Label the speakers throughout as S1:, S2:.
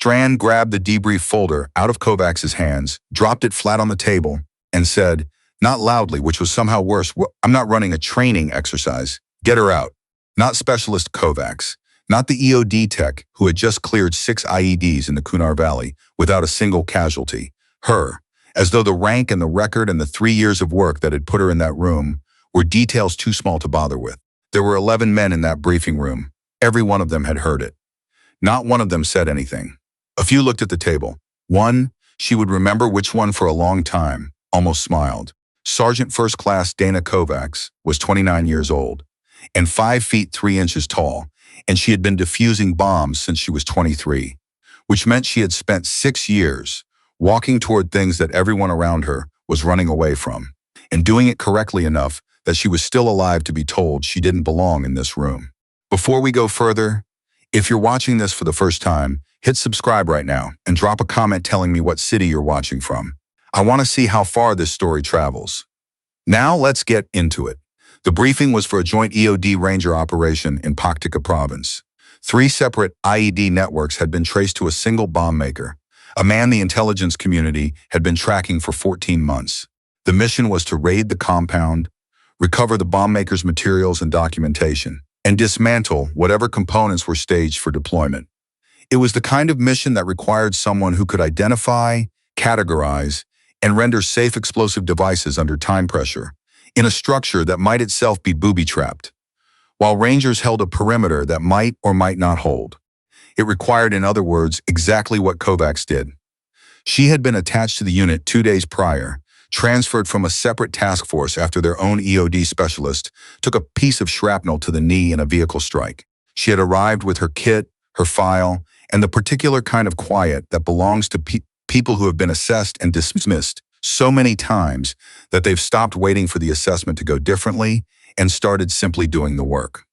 S1: Strand grabbed the debrief folder out of Kovacs' hands, dropped it flat on the table, and said, not loudly, which was somehow worse, I'm not running a training exercise. Get her out. Not Specialist Kovacs. Not the EOD tech who had just cleared 6 IEDs in the Kunar Valley without a single casualty. Her. As though the rank and the record and the 3 years of work that had put her in that room were details too small to bother with. There were 11 men in that briefing room. Every one of them had heard it. Not one of them said anything. A few looked at the table. One, she would remember which one for a long time, almost smiled. Sergeant First Class Dana Kovacs was 29 years old and 5 feet 3 inches tall, and she had been defusing bombs since she was 23, which meant she had spent 6 years walking toward things that everyone around her was running away from, and doing it correctly enough that she was still alive to be told she didn't belong in this room. Before we go further, if you're watching this for the first time, hit subscribe right now and drop a comment telling me what city you're watching from. I want to see how far this story travels. Now let's get into it. The briefing was for a joint EOD Ranger operation in Paktika Province. 3 separate IED networks had been traced to a single bomb maker, a man the intelligence community had been tracking for 14 months. The mission was to raid the compound, recover the bomb maker's materials and documentation, and dismantle whatever components were staged for deployment. It was the kind of mission that required someone who could identify, categorize, and render safe explosive devices under time pressure, in a structure that might itself be booby-trapped, while Rangers held a perimeter that might or might not hold. It required, in other words, exactly what Kovacs did. She had been attached to the unit 2 days prior, transferred from a separate task force after their own EOD specialist took a piece of shrapnel to the knee in a vehicle strike. She had arrived with her kit, her file, and the particular kind of quiet that belongs to people who have been assessed and dismissed so many times that they've stopped waiting for the assessment to go differently and started simply doing the work.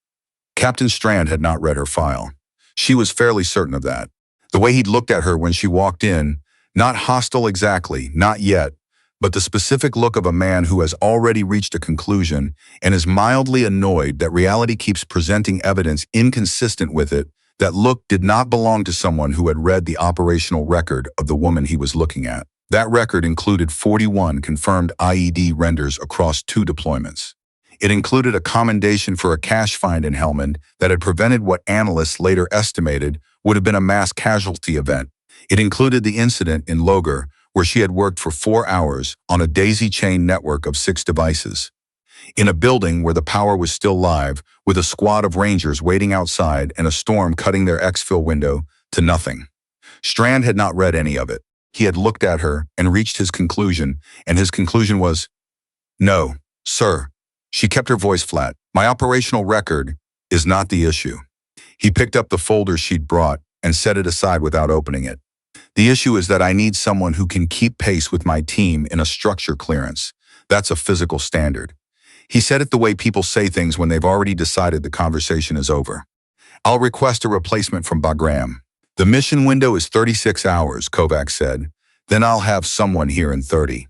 S1: Captain Strand had not read her file. She was fairly certain of that. The way he'd looked at her when she walked in, not hostile exactly, not yet, but the specific look of a man who has already reached a conclusion and is mildly annoyed that reality keeps presenting evidence inconsistent with it. That look did not belong to someone who had read the operational record of the woman he was looking at. That record included 41 confirmed IED renders across 2 deployments. It included a commendation for a cache find in Helmand that had prevented what analysts later estimated would have been a mass casualty event. It included the incident in Logar, where she had worked for 4 hours on a daisy chain network of 6 devices. In a building where the power was still live, with a squad of Rangers waiting outside and a storm cutting their exfil window to nothing. Strand had not read any of it. He had looked at her and reached his conclusion, and his conclusion was, "No, sir." She kept her voice flat. "My operational record is not the issue." He picked up the folder she'd brought and set it aside without opening it. "The issue is that I need someone who can keep pace with my team in a structure clearance. That's a physical standard." He said it the way people say things when they've already decided the conversation is over. "I'll request a replacement from Bagram." "The mission window is 36 hours, Kovacs said. "Then I'll have someone here in 30.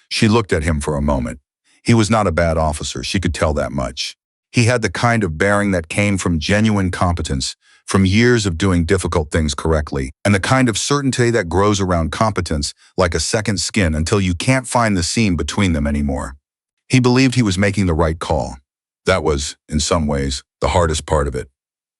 S1: She looked at him for a moment. He was not a bad officer, she could tell that much. He had the kind of bearing that came from genuine competence, from years of doing difficult things correctly, and the kind of certainty that grows around competence like a second skin until you can't find the seam between them anymore. He believed he was making the right call. That was, in some ways, the hardest part of it.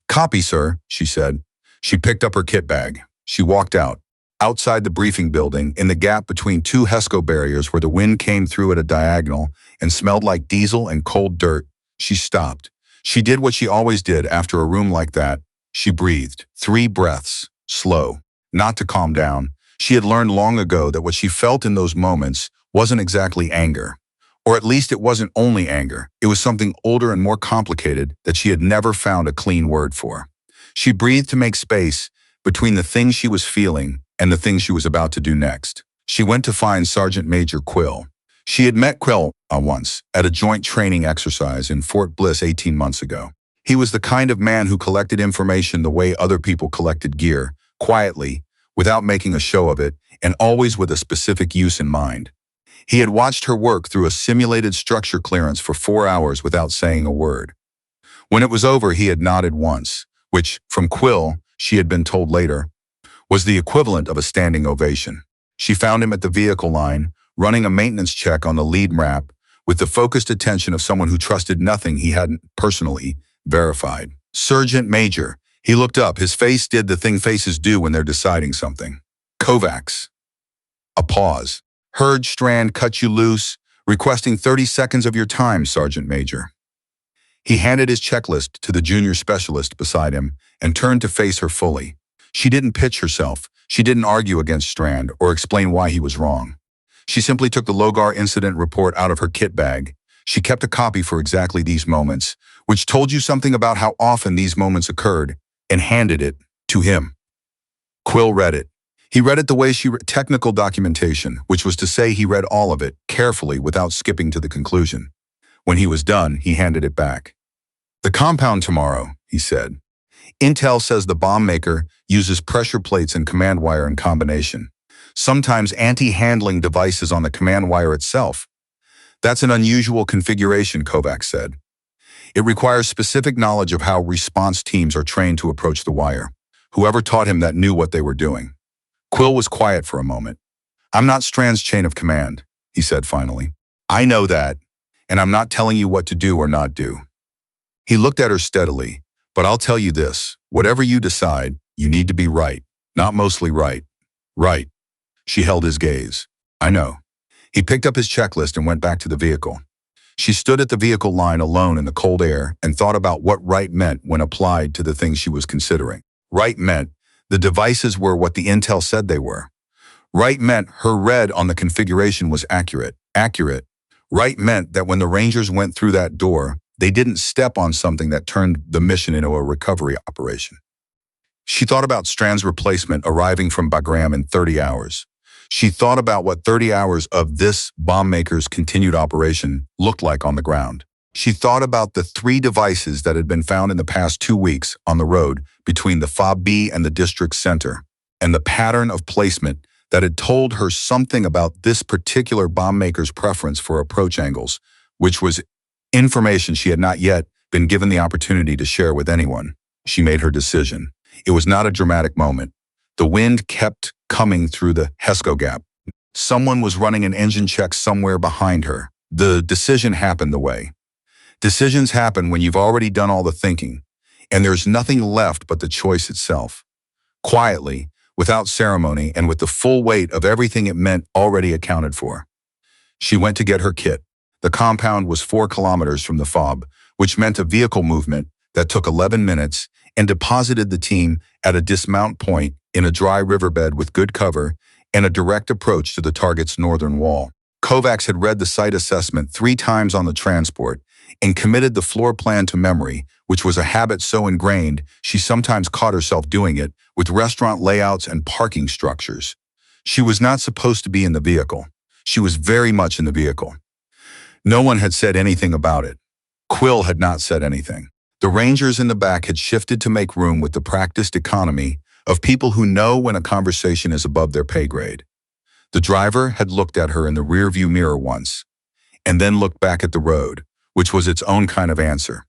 S1: "Copy, sir," she said. She picked up her kit bag. She walked out. Outside the briefing building, in the gap between 2 HESCO barriers where the wind came through at a diagonal and smelled like diesel and cold dirt, she stopped. She did what she always did after a room like that. She breathed. 3 breaths, slow, not to calm down. She had learned long ago that what she felt in those moments wasn't exactly anger. Or at least it wasn't only anger. It was something older and more complicated that she had never found a clean word for. She breathed to make space between the things she was feeling and the things she was about to do next. She went to find Sergeant Major Quill. She had met Quill once at a joint training exercise in Fort Bliss 18 months ago. He was the kind of man who collected information the way other people collected gear, quietly, without making a show of it, and always with a specific use in mind. He had watched her work through a simulated structure clearance for 4 hours without saying a word. When it was over, he had nodded once, which, from Quill, she had been told later, was the equivalent of a standing ovation. She found him at the vehicle line, running a maintenance check on the lead map with the focused attention of someone who trusted nothing he hadn't personally verified. Sergeant Major. He looked up. His face did the thing faces do when they're deciding something. Kovacs. A pause. Heard Strand cut you loose, requesting 30 seconds of your time, Sergeant Major. He handed his checklist to the junior specialist beside him and turned to face her fully. She didn't pitch herself. She didn't argue against Strand or explain why he was wrong. She simply took the Logar incident report out of her kit bag. She kept a copy for exactly these moments, which told you something about how often these moments occurred, and handed it to him. Quill read it. He read it the way she read technical documentation, which was to say he read all of it, carefully, without skipping to the conclusion. When he was done, he handed it back. The compound tomorrow, he said. Intel says the bomb maker uses pressure plates and command wire in combination. Sometimes anti-handling devices on the command wire itself. That's an unusual configuration, Kovacs said. It requires specific knowledge of how response teams are trained to approach the wire. Whoever taught him that knew what they were doing. Quill was quiet for a moment. I'm not Strand's chain of command, he said finally. I know that, and I'm not telling you what to do or not do. He looked at her steadily, but I'll tell you this, whatever you decide, you need to be right, not mostly right. Right. She held his gaze. I know. He picked up his checklist and went back to the vehicle. She stood at the vehicle line alone in the cold air and thought about what right meant when applied to the things she was considering. Right meant the devices were what the intel said they were. Right meant her read on the configuration was accurate. Accurate. Right meant that when the Rangers went through that door, they didn't step on something that turned the mission into a recovery operation. She thought about Strand's replacement arriving from Bagram in 30 hours. She thought about what 30 hours of this bomb maker's continued operation looked like on the ground. She thought about the 3 devices that had been found in the past 2 weeks on the road between the FOB B and the district center, and the pattern of placement that had told her something about this particular bomb maker's preference for approach angles, which was information she had not yet been given the opportunity to share with anyone. She made her decision. It was not a dramatic moment. The wind kept coming through the HESCO gap. Someone was running an engine check somewhere behind her. The decision happened the way. Decisions happen when you've already done all the thinking, and there's nothing left but the choice itself. Quietly, without ceremony, and with the full weight of everything it meant already accounted for. She went to get her kit. The compound was 4 kilometers from the FOB, which meant a vehicle movement that took 11 minutes, and deposited the team at a dismount point in a dry riverbed with good cover and a direct approach to the target's northern wall. Kovacs had read the site assessment 3 times on the transport and committed the floor plan to memory, which was a habit so ingrained she sometimes caught herself doing it with restaurant layouts and parking structures. She was not supposed to be in the vehicle. She was very much in the vehicle. No one had said anything about it. Quill had not said anything. The Rangers in the back had shifted to make room with the practiced economy of people who know when a conversation is above their pay grade. The driver had looked at her in the rearview mirror once, and then looked back at the road, which was its own kind of answer.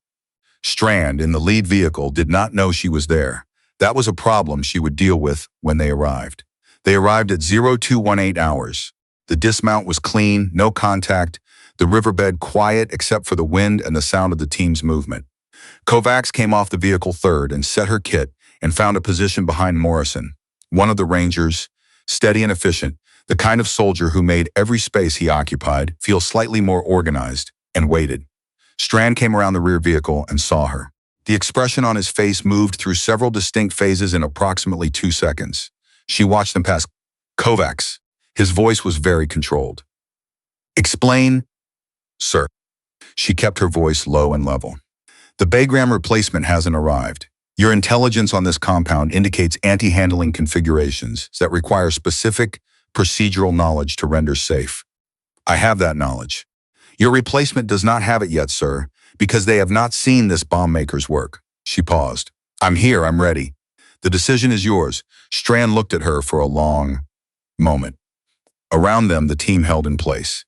S1: Strand, in the lead vehicle, did not know she was there. That was a problem she would deal with when they arrived. They arrived at 0218 hours. The dismount was clean, no contact, the riverbed quiet except for the wind and the sound of the team's movement. Kovacs came off the vehicle third and set her kit and found a position behind Morrison, one of the Rangers, steady and efficient, the kind of soldier who made every space he occupied feel slightly more organized, and waited. Strand came around the rear vehicle and saw her. The expression on his face moved through several distinct phases in approximately 2 seconds. She watched them pass. Kovacs. His voice was very controlled. Explain, sir. She kept her voice low and level. The Bagram replacement hasn't arrived. Your intelligence on this compound indicates anti-handling configurations that require specific procedural knowledge to render safe. I have that knowledge. Your replacement does not have it yet, sir, because they have not seen this bomb maker's work. She paused. I'm here, I'm ready. The decision is yours. Strand looked at her for a long moment. Around them, the team held in place.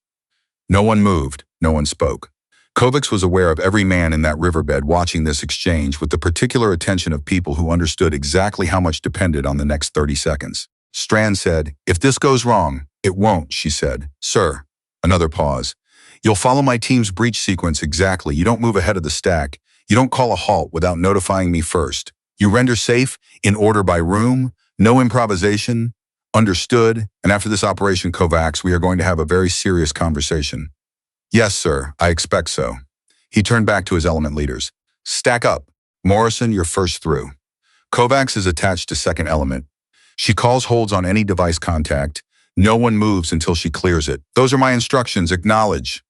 S1: No one moved, no one spoke. Kovacs was aware of every man in that riverbed watching this exchange with the particular attention of people who understood exactly how much depended on the next 30 seconds. Strand said, "If this goes wrong, it won't," she said. "Sir." Another pause. "You'll follow my team's breach sequence exactly. You don't move ahead of the stack. You don't call a halt without notifying me first. You render safe in order by room, no improvisation. Understood. And after this operation, Kovacs, we are going to have a very serious conversation." "Yes, sir, I expect so." He turned back to his element leaders. "Stack up. Morrison, you're first through. Kovacs is attached to second element. She calls holds on any device contact. No one moves until she clears it. Those are my instructions. Acknowledge."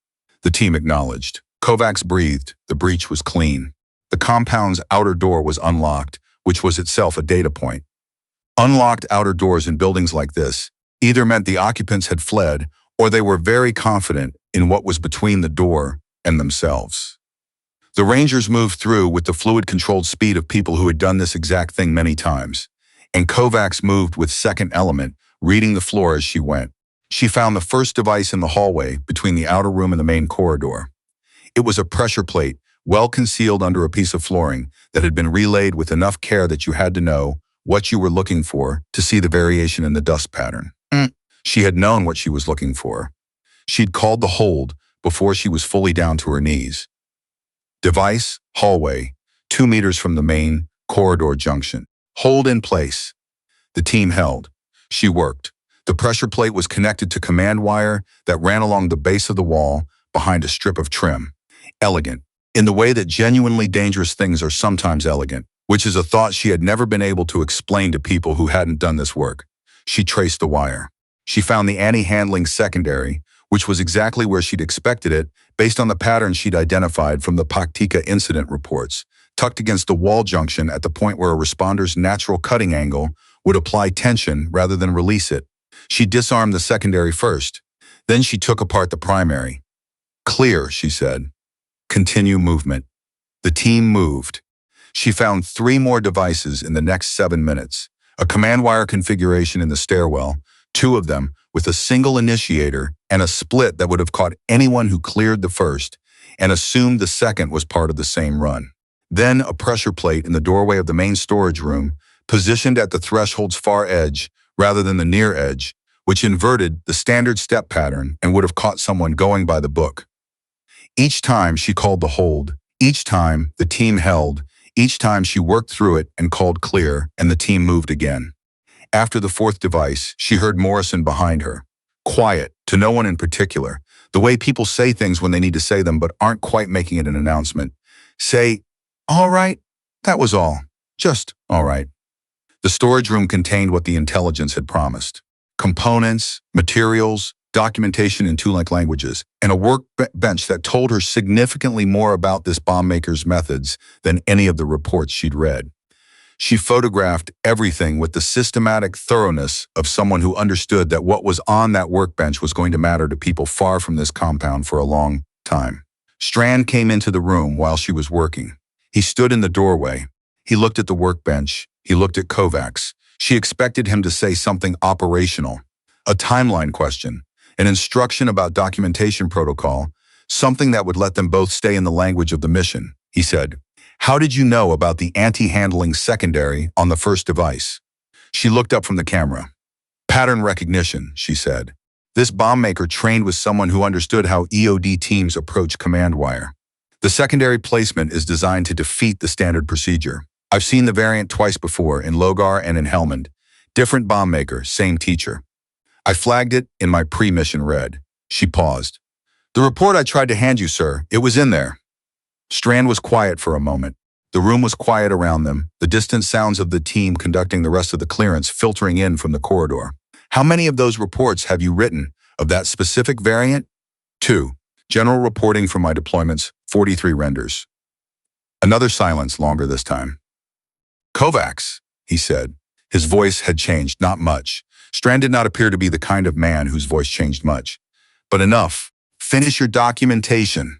S1: The team acknowledged. Kovacs breathed. The breach was clean. The compound's outer door was unlocked, which was itself a data point. Unlocked outer doors in buildings like this either meant the occupants had fled or they were very confident in what was between the door and themselves. The Rangers moved through with the fluid-controlled speed of people who had done this exact thing many times, and Kovacs moved with second element, reading the floor as she went. She found the first device in the hallway between the outer room and the main corridor. It was a pressure plate, well concealed under a piece of flooring that had been relayed with enough care that you had to know what you were looking for to see the variation in the dust pattern. She had known what she was looking for. She'd called the hold before she was fully down to her knees. Device, hallway, 2 meters from the main corridor junction. Hold in place. The team held. She worked. The pressure plate was connected to command wire that ran along the base of the wall behind a strip of trim. Elegant, in the way that genuinely dangerous things are sometimes elegant, which is a thought she had never been able to explain to people who hadn't done this work. She traced the wire. She found the anti-handling secondary, which was exactly where she'd expected it based on the pattern she'd identified from the Paktika incident reports, tucked against the wall junction at the point where a responder's natural cutting angle would apply tension rather than release it. She disarmed the secondary first. Then she took apart the primary. "Clear," she said. "Continue movement." The team moved. She found 3 more devices in the next 7 minutes. A command wire configuration in the stairwell, 2 of them with a single initiator and a split that would have caught anyone who cleared the first and assumed the second was part of the same run. Then a pressure plate in the doorway of the main storage room, positioned at the threshold's far edge rather than the near edge, which inverted the standard step pattern and would have caught someone going by the book. Each time she called the hold, each time the team held, each time she worked through it and called clear, and the team moved again. After the 4th device, she heard Morrison behind her. Quiet, to no one in particular, the way people say things when they need to say them but aren't quite making it an announcement. Say, "All right, that was all. Just all right." The storage room contained what the intelligence had promised. Components, materials, documentation in 2 languages, and a workbench that told her significantly more about this bomb maker's methods than any of the reports she'd read. She photographed everything with the systematic thoroughness of someone who understood that what was on that workbench was going to matter to people far from this compound for a long time. Strand came into the room while she was working. He stood in the doorway. He looked at the workbench. He looked at Kovacs. She expected him to say something operational, a timeline question, an instruction about documentation protocol, something that would let them both stay in the language of the mission. He said, "How did you know about the anti-handling secondary on the first device?" She looked up from the camera. "Pattern recognition," she said. "This bomb maker trained with someone who understood how EOD teams approach command wire. The secondary placement is designed to defeat the standard procedure. I've seen the variant twice before, in Logar and in Helmand. Different bomb maker, same teacher. I flagged it in my pre-mission red." She paused. "The report I tried to hand you, sir, it was in there." Strand was quiet for a moment. The room was quiet around them, the distant sounds of the team conducting the rest of the clearance filtering in from the corridor. "How many of those reports have you written of that specific variant?" 2. "General reporting from my deployments, 43 renders." Another silence, longer this time. "Kovacs," he said. His voice had changed, not much. Strand did not appear to be the kind of man whose voice changed much. "But enough. Finish your documentation."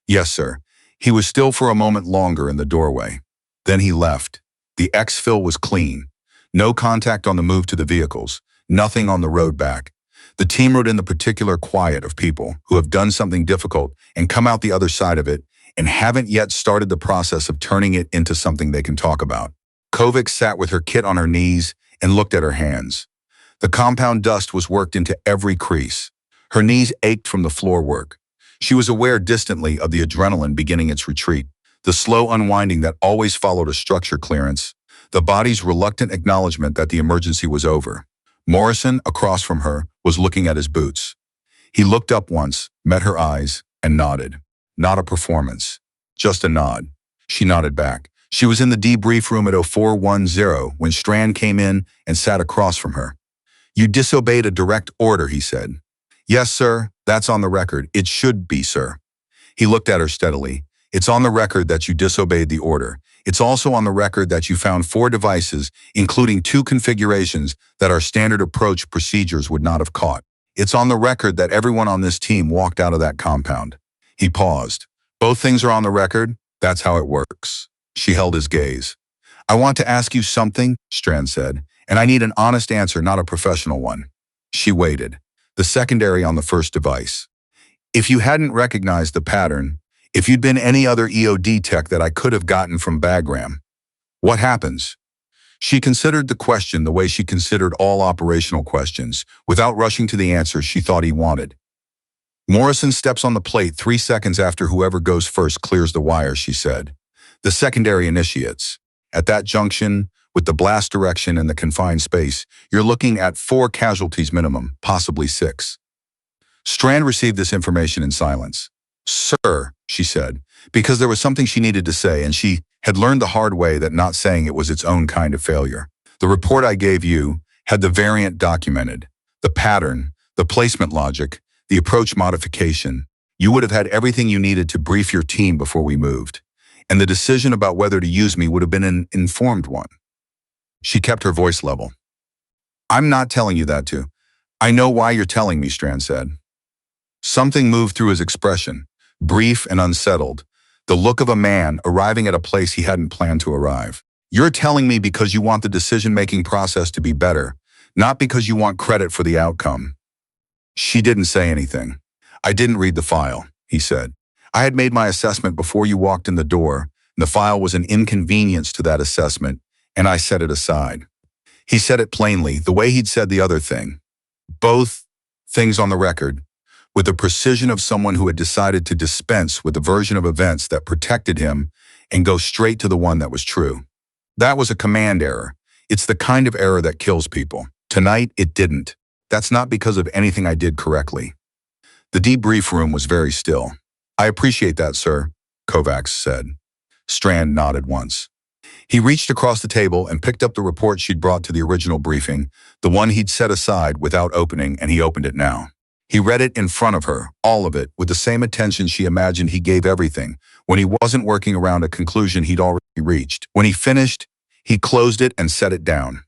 S1: "Yes, sir." He was still for a moment longer in the doorway. Then he left. The exfil was clean. No contact on the move to the vehicles. Nothing on the road back. The team wrote in the particular quiet of people who have done something difficult and come out the other side of it and haven't yet started the process of turning it into something they can talk about. Kovacs sat with her kit on her knees and looked at her hands. The compound dust was worked into every crease. Her knees ached from the floor work. She was aware distantly of the adrenaline beginning its retreat, the slow unwinding that always followed a structure clearance, the body's reluctant acknowledgement that the emergency was over. Morrison, across from her, was looking at his boots. He looked up once, met her eyes, and nodded. Not a performance, just a nod. She nodded back. She was in the debrief room at 0410 when Strand came in and sat across from her. "You disobeyed a direct order," he said. "Yes, sir, that's on the record. It should be, sir." He looked at her steadily. "It's on the record that you disobeyed the order. It's also on the record that you found 4 devices, including 2 configurations that our standard approach procedures would not have caught. It's on the record that everyone on this team walked out of that compound." He paused. "Both things are on the record. That's how it works." She held his gaze. "I want to ask you something," Strand said, "and I need an honest answer, not a professional one." She waited. "The secondary on the first device. If you hadn't recognized the pattern, if you'd been any other EOD tech that I could have gotten from Bagram, what happens?" She considered the question the way she considered all operational questions, without rushing to the answer she thought he wanted. "Morrison steps on the plate 3 seconds after whoever goes first clears the wire," she said. "The secondary initiates. At that junction, with the blast direction and the confined space, you're looking at 4 casualties minimum, possibly 6. Strand received this information in silence. "Sir," she said, because there was something she needed to say, and she had learned the hard way that not saying it was its own kind of failure. "The report I gave you had the variant documented, the pattern, the placement logic, the approach modification. You would have had everything you needed to brief your team before we moved, and the decision about whether to use me would have been an informed one." She kept her voice level. "I'm not telling you that to. I know why you're telling me," Strand said. Something moved through his expression, brief and unsettled, the look of a man arriving at a place he hadn't planned to arrive. "You're telling me because you want the decision-making process to be better, not because you want credit for the outcome." She didn't say anything. "I didn't read the file," he said. "I had made my assessment before you walked in the door, and the file was an inconvenience to that assessment, and I set it aside." He said it plainly, the way he'd said the other thing. Both things on the record, with the precision of someone who had decided to dispense with the version of events that protected him and go straight to the one that was true. That was a command error. It's the kind of error that kills people. Tonight, it didn't. That's not because of anything I did correctly. The debrief room was very still. "I appreciate that, sir," Kovacs said. Strand nodded once. He reached across the table and picked up the report she'd brought to the original briefing, the one he'd set aside without opening, and he opened it now. He read it in front of her, all of it, with the same attention she imagined he gave everything, when he wasn't working around a conclusion he'd already reached. When he finished, he closed it and set it down.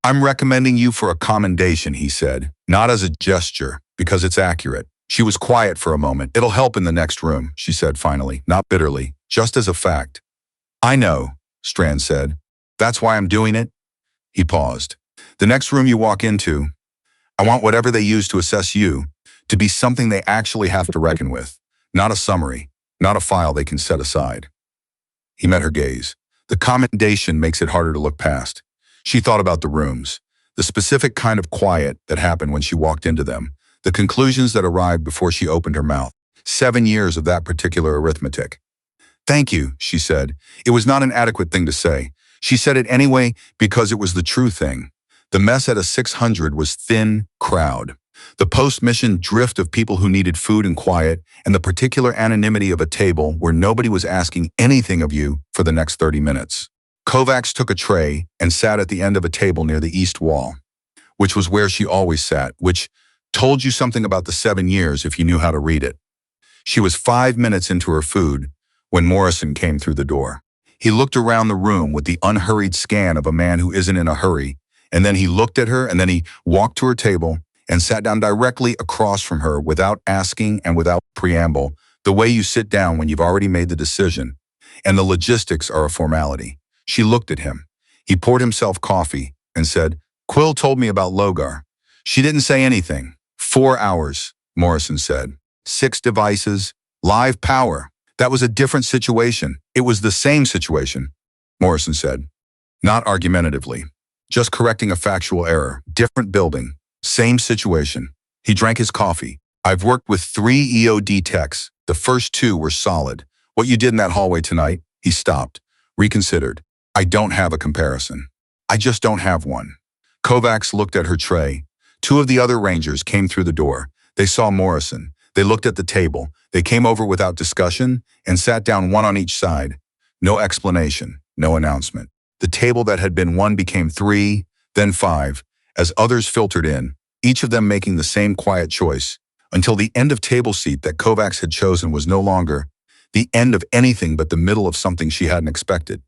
S1: "I'm recommending you for a commendation," he said, "not as a gesture, because it's accurate." She was quiet for a moment. "It'll help in the next room," she said finally, not bitterly, just as a fact. "I know," Strand said. "That's why I'm doing it." He paused. "The next room you walk into, I want whatever they use to assess you to be something they actually have to reckon with, not a summary, not a file they can set aside." He met her gaze. The commendation makes it harder to look past. She thought about the rooms, the specific kind of quiet that happened when she walked into them, the conclusions that arrived before she opened her mouth. 7 years of that particular arithmetic. "Thank you," she said. It was not an adequate thing to say. She said it anyway because it was the true thing. The mess at a 600 was thin crowd. The post-mission drift of people who needed food and quiet, and the particular anonymity of a table where nobody was asking anything of you for the next 30 minutes. Kovacs took a tray and sat at the end of a table near the east wall, which was where she always sat, which told you something about the 7 years if you knew how to read it. She was 5 minutes into her food when Morrison came through the door. He looked around the room with the unhurried scan of a man who isn't in a hurry, and then he looked at her, and then he walked to her table and sat down directly across from her without asking and without preamble, the way you sit down when you've already made the decision, and the logistics are a formality. She looked at him. He poured himself coffee and said, "Quill told me about Logar." She didn't say anything. 4 hours, Morrison said. 6 devices, live power. That was a different situation. It was the same situation, Morrison said. Not argumentatively. Just correcting a factual error. Different building. Same situation. He drank his coffee. I've worked with 3 EOD techs. The first 2 were solid. What you did in that hallway tonight, he stopped. Reconsidered. I don't have a comparison. I just don't have one. Kovacs looked at her tray. 2 of the other Rangers came through the door. They saw Morrison. They looked at the table. They came over without discussion and sat down 1 on each side. No explanation, no announcement. The table that had been 1 became 3, then 5, as others filtered in, each of them making the same quiet choice, until the end of table seat that Kovacs had chosen was no longer the end of anything but the middle of something she hadn't expected.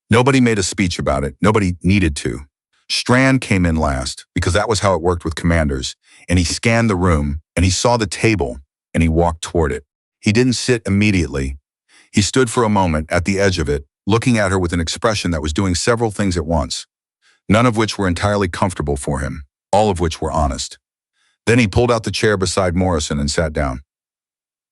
S1: Nobody made a speech about it. Nobody needed to. Strand came in last, because that was how it worked with commanders, and he scanned the room, and he saw the table, and he walked toward it. He didn't sit immediately. He stood for a moment at the edge of it, looking at her with an expression that was doing several things at once, none of which were entirely comfortable for him, all of which were honest. Then he pulled out the chair beside Morrison and sat down.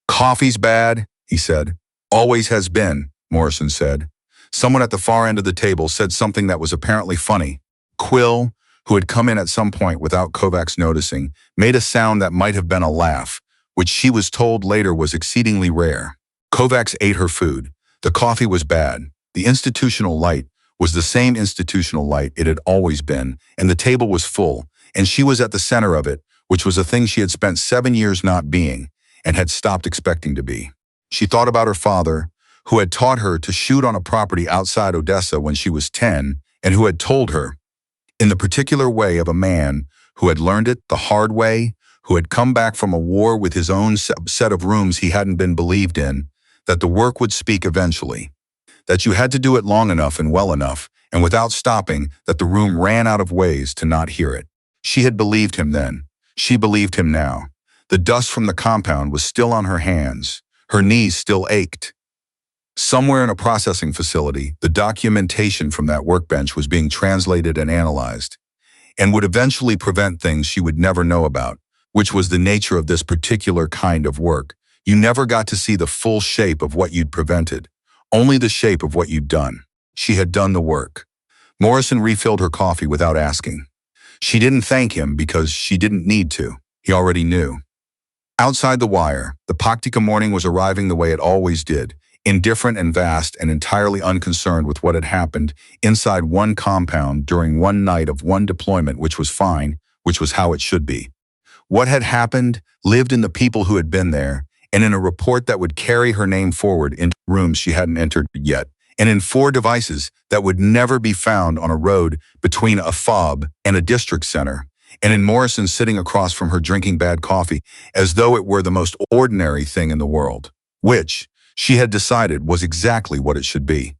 S1: "Coffee's bad," he said. "Always has been," Morrison said. Someone at the far end of the table said something that was apparently funny. Quill, who had come in at some point without Kovacs noticing, made a sound that might have been a laugh, which she was told later was exceedingly rare. Kovacs ate her food. The coffee was bad. The institutional light was the same institutional light it had always been, and the table was full, and she was at the center of it, which was a thing she had spent 7 years not being, and had stopped expecting to be. She thought about her father, who had taught her to shoot on a property outside Odessa when she was 10, and who had told her, in the particular way of a man who had learned it the hard way, who had come back from a war with his own set of rooms he hadn't been believed in, that the work would speak eventually, that you had to do it long enough and well enough, and without stopping, that the room ran out of ways to not hear it. She had believed him then. She believed him now. The dust from the compound was still on her hands. Her knees still ached. Somewhere in a processing facility, the documentation from that workbench was being translated and analyzed, and would eventually prevent things she would never know about, which was the nature of this particular kind of work. You never got to see the full shape of what you'd prevented, only the shape of what you'd done. She had done the work. Morrison refilled her coffee without asking. She didn't thank him because she didn't need to. He already knew. Outside the wire, the Paktika morning was arriving the way it always did, indifferent and vast and entirely unconcerned with what had happened inside one compound during one night of one deployment, which was fine, which was how it should be. What had happened lived in the people who had been there, and in a report that would carry her name forward into rooms she hadn't entered yet, and in 4 devices that would never be found on a road between a fob and a district center, and in Morrison sitting across from her drinking bad coffee as though it were the most ordinary thing in the world, which, she had decided, was exactly what it should be.